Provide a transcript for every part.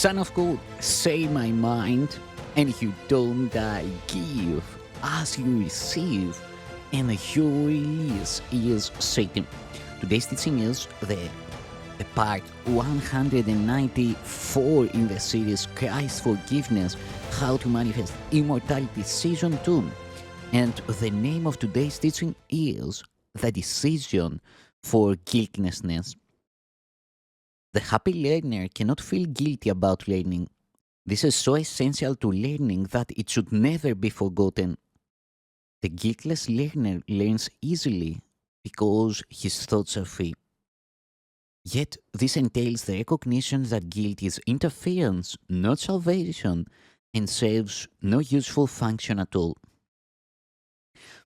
Son of God, say my mind, and you don't die. Give as you receive, and your release is Satan. Today's teaching is the part 194 in the series Christ's Forgiveness, How to Manifest Immortality Season 2. And the name of today's teaching is The Decision for Guiltlessness. The happy learner cannot feel guilty about learning. This is so essential to learning that it should never be forgotten. The guiltless learner learns easily because his thoughts are free. Yet, this entails the recognition that guilt is interference, not salvation, and serves no useful function at all.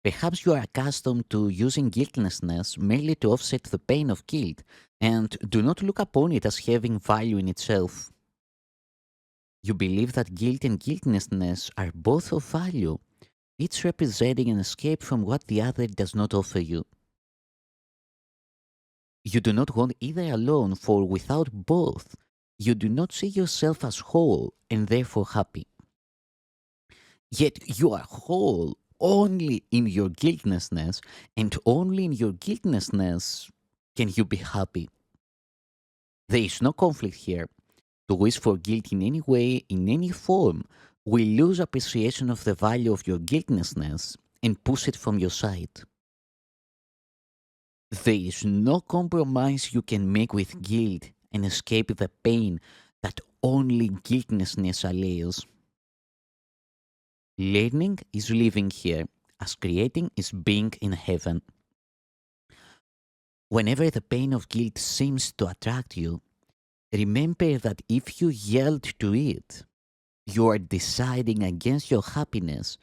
Perhaps you are accustomed to using guiltlessness merely to offset the pain of guilt, and do not look upon it as having value in itself. You believe that guilt and guiltlessness are both of value, each representing an escape from what the other does not offer you. You do not want either alone, for without both, you do not see yourself as whole and therefore happy. Yet you are whole only in your guiltlessness, and only in your guiltlessness can you be happy. There is no conflict here. To wish for guilt in any way, in any form, will lose appreciation of the value of your guiltlessness and push it from your side. There is no compromise you can make with guilt and escape the pain that only guiltlessness allows. Learning is living here, as creating is being in heaven. Whenever the pain of guilt seems to attract you, remember that if you yield to it, you are deciding against your happiness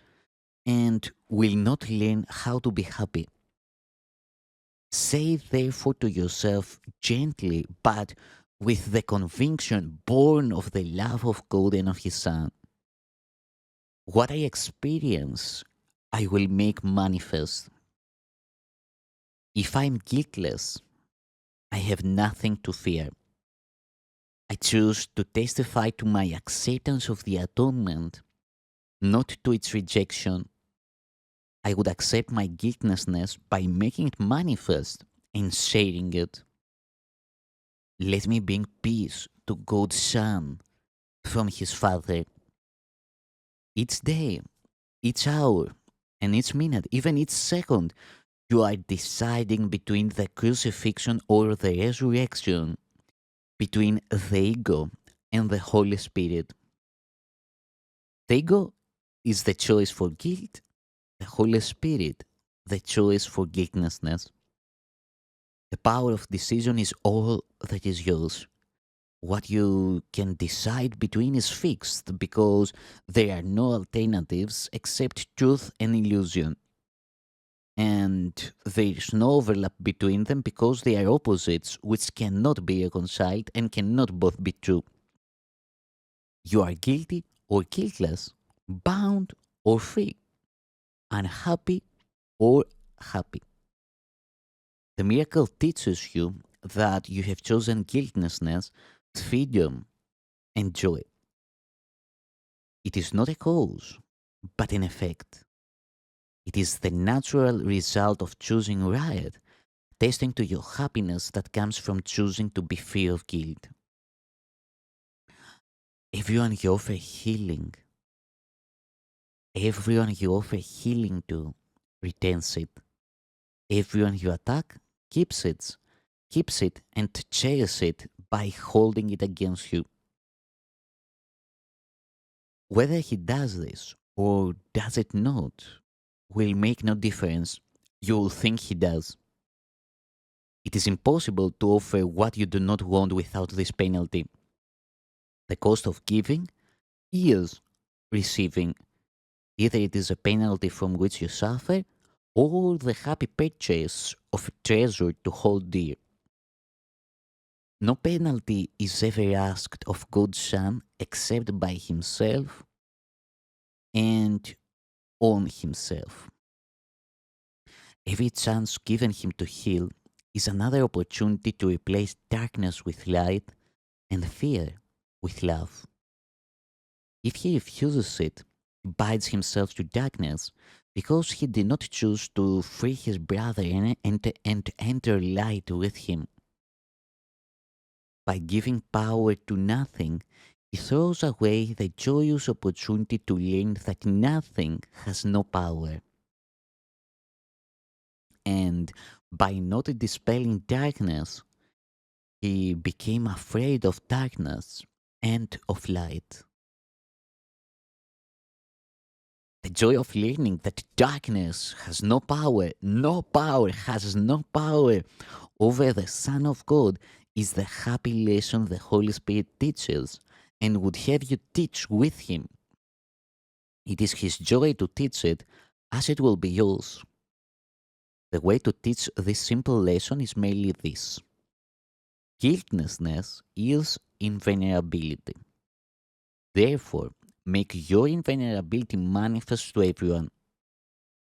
and will not learn how to be happy. Say therefore to yourself gently, but with the conviction born of the love of God and of His Son, what I experience, I will make manifest. If I'm guiltless, I have nothing to fear. I choose to testify to my acceptance of the atonement, not to its rejection. I would accept my guiltlessness by making it manifest and sharing it. Let me bring peace to God's Son from His Father. Each day, each hour, and each minute, even each second, you are deciding between the crucifixion or the resurrection, between the ego and the Holy Spirit. The ego is the choice for guilt, the Holy Spirit, the choice for guiltlessness. The power of decision is all that is yours. What you can decide between is fixed because there are no alternatives except truth and illusion. And there is no overlap between them because they are opposites which cannot be reconciled and cannot both be true. You are guilty or guiltless, bound or free, unhappy or happy. The miracle teaches you that you have chosen guiltlessness, freedom, and joy. It is not a cause, but an effect. It is the natural result of choosing right, attesting to your happiness that comes from choosing to be free of guilt. Everyone you offer healing, everyone you offer healing to retains it. Everyone you attack keeps it and cherishes it by holding it against you. Whether he does this or does it not will make no difference. You will think he does. It is impossible to offer what you do not want without this penalty. The cost of giving is receiving. Either it is a penalty from which you suffer or the happy purchase of a treasure to hold dear. No penalty is ever asked of God's Son except by Himself and on Himself. Every chance given Him to heal is another opportunity to replace darkness with light and fear with love. If he refuses it, he binds himself to darkness because he did not choose to free his brother and enter light with him. By giving power to nothing, he throws away the joyous opportunity to learn that nothing has no power. And by not dispelling darkness, he became afraid of darkness and of light. The joy of learning that darkness has no power, has no power over the Son of God is the happy lesson the Holy Spirit teaches and would have you teach with Him. It is His joy to teach it as it will be yours. The way to teach this simple lesson is merely this: guiltlessness is invulnerability. Therefore, make your invulnerability manifest to everyone.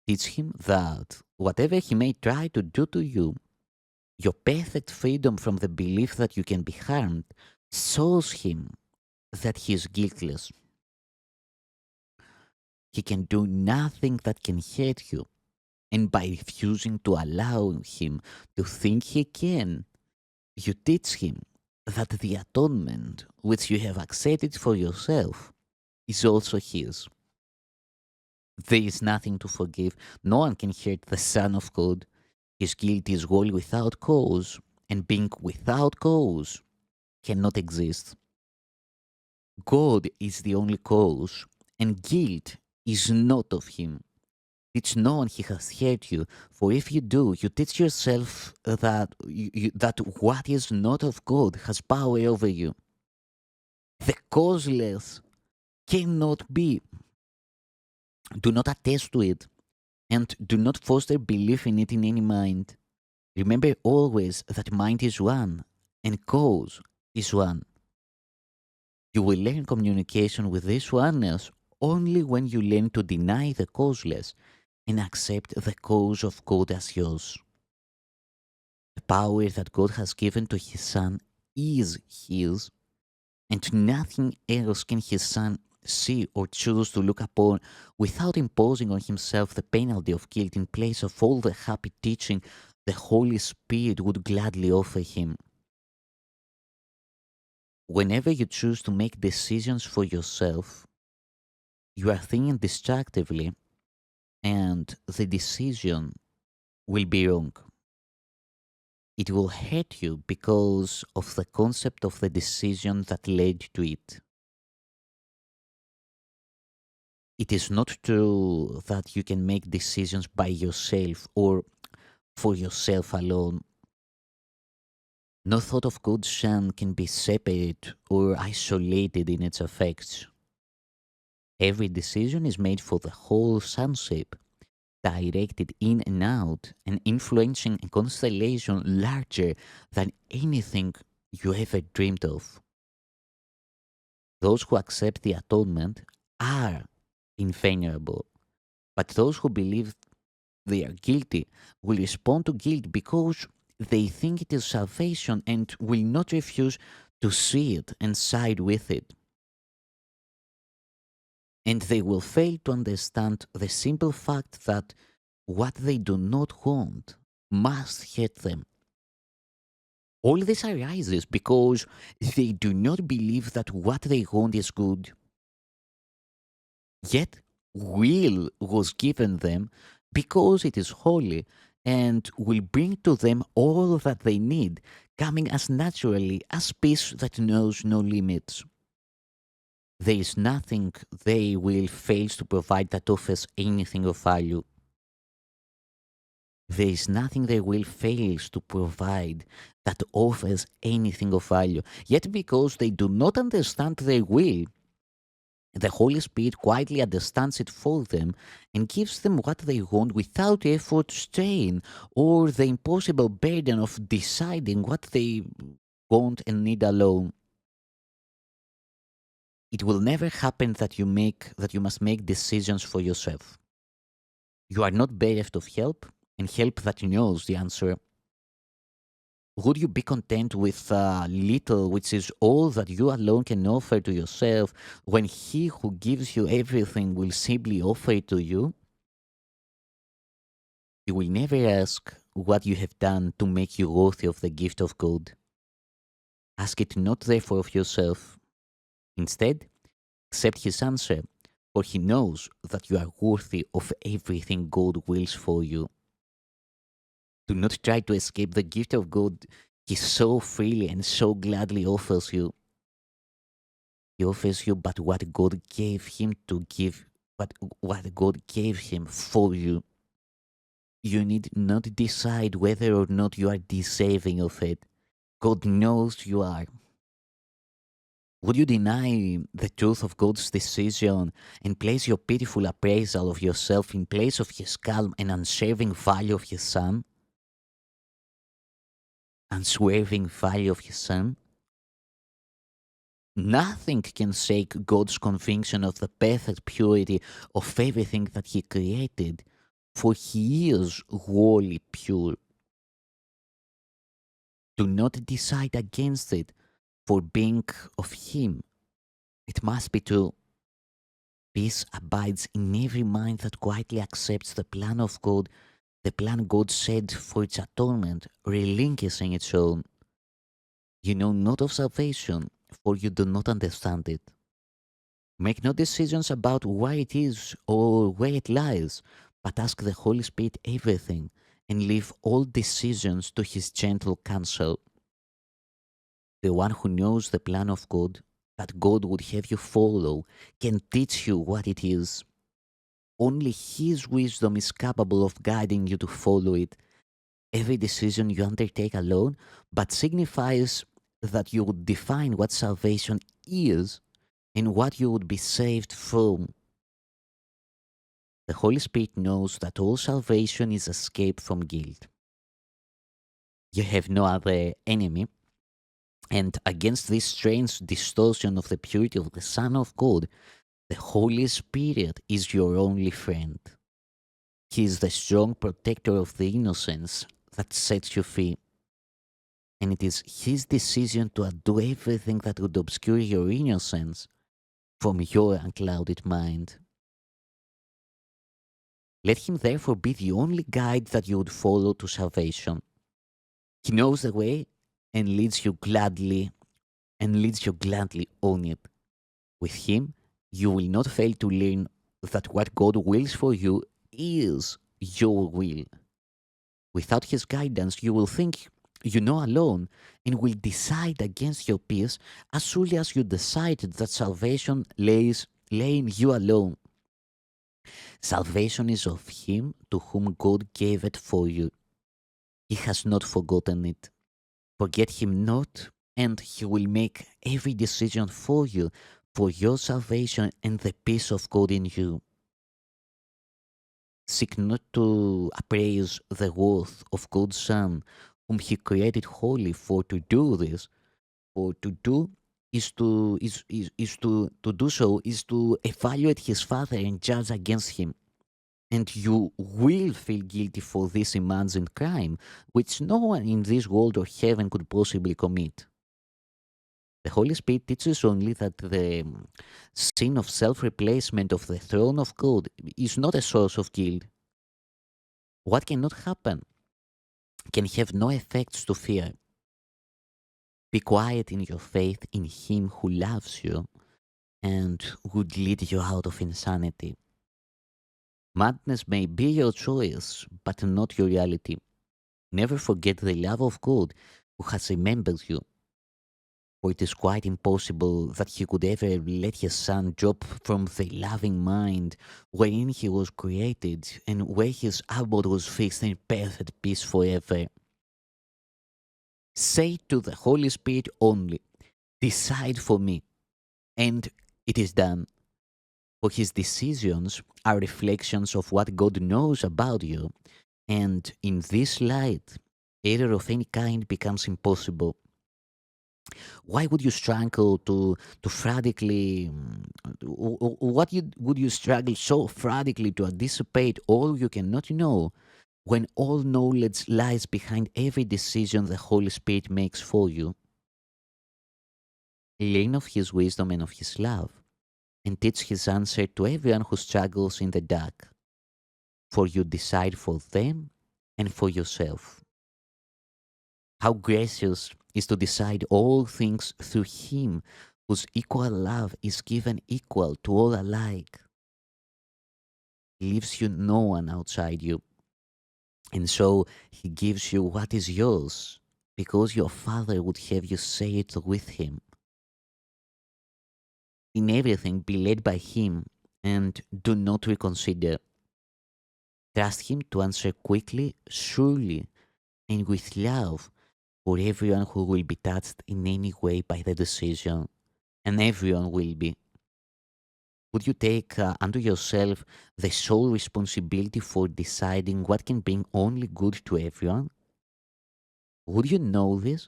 Teach him that whatever he may try to do to you, your perfect freedom from the belief that you can be harmed shows him that he is guiltless. He can do nothing that can hurt you, and by refusing to allow him to think he can, you teach him that the atonement which you have accepted for yourself is also his. There is nothing to forgive. No one can hurt the Son of God. His guilt is wholly without cause, and being without cause cannot exist. God is the only cause, and guilt is not of him. Teach no one he has hurt you, for if you do, you teach yourself that what is not of God has power over you. The causeless cannot be. Do not attest to it, and do not foster belief in it in any mind. Remember always that mind is one, and cause is one. You will learn communication with this oneness only when you learn to deny the causeless and accept the cause of God as yours. The power that God has given to His Son is His, and nothing else can His Son see or choose to look upon without imposing on Himself the penalty of guilt in place of all the happy teaching the Holy Spirit would gladly offer Him. Whenever you choose to make decisions for yourself, you are thinking destructively, and the decision will be wrong. It will hurt you because of the concept of the decision that led to it. It is not true that you can make decisions by yourself or for yourself alone. No thought of God's Son can be separate or isolated in its effects. Every decision is made for the whole sonship, directed in and out, and influencing a constellation larger than anything you ever dreamed of. Those who accept the atonement are invulnerable, but those who believe they are guilty will respond to guilt because they think it is salvation and will not refuse to see it and side with it. And they will fail to understand the simple fact that what they do not want must hurt them. All this arises because they do not believe that what they want is good. Yet, will was given them because it is holy and will bring to them all that they need, coming as naturally as peace that knows no limits. There is nothing they will fail to provide that offers anything of value. There is nothing their will fails to provide that offers anything of value. Yet, because they do not understand their will, the Holy Spirit quietly understands it for them and gives them what they want without effort, strain, or the impossible burden of deciding what they want and need alone. It will never happen that you must make decisions for yourself. You are not bereft of help, and help that knows the answer. Would you be content with little, which is all that you alone can offer to yourself, when He who gives you everything will simply offer it to you? You will never ask what you have done to make you worthy of the gift of God. Ask it not therefore of yourself. Instead, accept His answer, for He knows that you are worthy of everything God wills for you. Do not try to escape the gift of God He so freely and so gladly offers you. He offers you but what God gave Him to give, what God gave Him for you. You need not decide whether or not you are deserving of it. God knows you are. Would you deny the truth of God's decision and place your pitiful appraisal of yourself in place of His calm and unswerving value of His Son? Unswerving value of His Son? Nothing can shake God's conviction of the perfect purity of everything that He created, for He is wholly pure. Do not decide against it, for being of Him, it must be true. Peace abides in every mind that quietly accepts the plan of God, the plan God set for its atonement, relinquishing its own. You know not of salvation, for you do not understand it. Make no decisions about where it is or where it lies, but ask the Holy Spirit everything, and leave all decisions to His gentle counsel. The one who knows the plan of God, that God would have you follow, can teach you what it is. Only His wisdom is capable of guiding you to follow it. Every decision you undertake alone but signifies that you would define what salvation is and what you would be saved from. The Holy Spirit knows that all salvation is escape from guilt. You have no other enemy, and against this strange distortion of the purity of the Son of God, the Holy Spirit is your only friend. He is the strong protector of the innocence that sets you free. And it is His decision to undo everything that would obscure your innocence from your unclouded mind. Let Him therefore be the only guide that you would follow to salvation. He knows the way and leads you gladly on it. With Him, you will not fail to learn that what God wills for you is your will. Without His guidance, you will think you know alone and will decide against your peace as surely as you decided that salvation lay in you alone. Salvation is of Him to whom God gave it for you. He has not forgotten it. Forget Him not, and He will make every decision for you, for your salvation and the peace of God in you. Seek not to appraise the worth of God's Son, whom He created wholly, for to do this, for to do is to do so is to evaluate His Father and judge against Him. And you will feel guilty for this imagined crime, which no one in this world or heaven could possibly commit. The Holy Spirit teaches only that the sin of self replacement of the throne of God is not a source of guilt. What cannot happen can have no effects to fear. Be quiet in your faith in Him who loves you and would lead you out of insanity. Madness may be your choice, but not your reality. Never forget the love of God who has remembered you. For it is quite impossible that He could ever let His Son drop from the loving mind wherein He was created and where His abode was fixed in perfect peace forever. Say to the Holy Spirit only, decide for me, and it is done. For His decisions are reflections of what God knows about you, and in this light, error of any kind becomes impossible. Why would you struggle to radically would you struggle so radically to anticipate all you cannot know when all knowledge lies behind every decision the Holy Spirit makes for you, learn of His wisdom and of His love, and teach His answer to everyone who struggles in the dark, for you decide for them and for yourself. How gracious is to decide all things through Him whose equal love is given equal to all alike. He leaves you no one outside you, and so He gives you what is yours, because your Father would have you say it with Him. In everything, be led by Him, and do not reconsider. Trust Him to answer quickly, surely, and with love for everyone who will be touched in any way by the decision, and everyone will be. Would you take unto yourself the sole responsibility for deciding what can bring only good to everyone? Would you know this?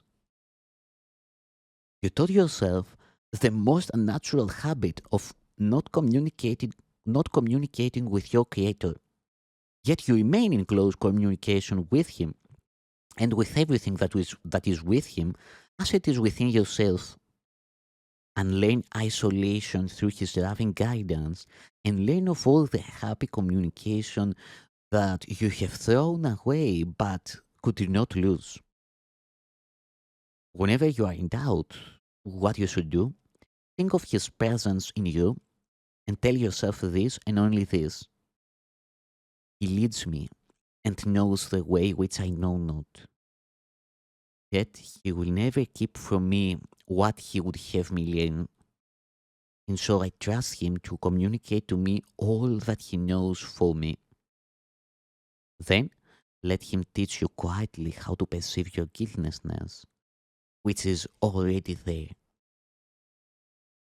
You taught yourself the most unnatural habit of not communicating with your creator. Yet you remain in close communication with him and with everything that is with him as it is within yourself, and learn isolation through his loving guidance, and learn of all the happy communication that you have thrown away but could not lose. Whenever you are in doubt what you should do, think of his presence in you and tell yourself this and only this: He leads me and knows the way which I know not. Yet he will never keep from me what he would have me learn, and so I trust him to communicate to me all that he knows for me. Then let him teach you quietly how to perceive your guiltlessness, which is already there.